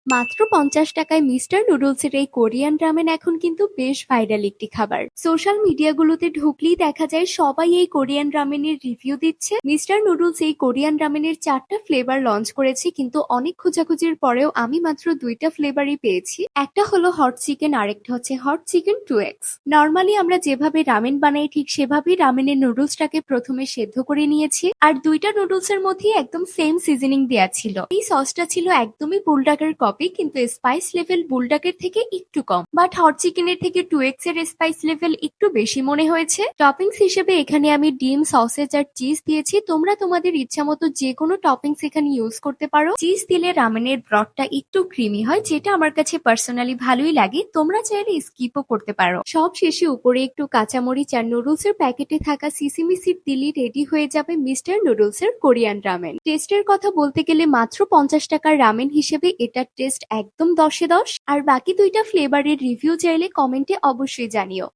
মাত্র ৫০ টাকায় মিস্টার নুডলসের এই কোরিয়ান রামেন এখন কিন্তু বেশ ভাইরাল একটি খাবার। সোশ্যাল মিডিয়াগুলোতে ঢুকলেই দেখা যায় সবাই এই কোরিয়ান রামেনের রিভিউ দিচ্ছে। মিস্টার নুডলস এই কোরিয়ান রামেনের ৪টা ফ্লেভার লঞ্চ করেছে, কিন্তু অনেক খোঁজাখুঁজির পরেও আমি মাত্র ২টা ফ্লেভারই পেয়েছি। একটা হলো হট চিকেন, আরেকটা হচ্ছে হট চিকেন 2x। নরমালি আমরা যেভাবে রামেন বানাই ঠিক সেভাবেই রামেনের নুডলসটাকে প্রথমে সেদ্ধ করে নিয়েছি, আর ২টা নুডলসের মধ্যে একদম সেম সিজনিং দেয়া ছিল। এই সসটা ছিল একদমই বুলডাকের কপি, কিন্তু স্পাইস লেভেল বুলডাকের থেকে একটু কম। বাট হট চিকেনের থেকে 2x এর স্পাইস লেভেল একটু বেশি মনে হয়েছে। টপিংস হিসেবে এখানে আমি ডিম, সসেজ আর চিজ দিয়েছি। তোমরা তোমাদের ইচ্ছা মতো যে কোনো টপিংস এখানে ইউজ করতে পারো। চিজ দিলে রামেনের ব্রথটা একটু ক্রিমি হয়, যেটা আমার কাছে পার্সোনালি ভালোই লাগে। তোমরা চাইলে স্কিপও করতে পারো। সব শেষে উপরে একটু কাঁচামরিচ আর নুডলসের প্যাকেটে থাকা সিসিমি সিড দিলেই রেডি হয়ে যাবে মিস্টার নুডলসের কোরিয়ান রামেন। টেস্টের কথা বলতে গেলে মাত্র ৫০ টাকার রামেন হিসেবে এটার টেস্ট একদম ১০-এ ১০। আর বাকি ২টা ফ্লেভারের রিভিউ চাইলে কমেন্টে অবশ্যই জানিও।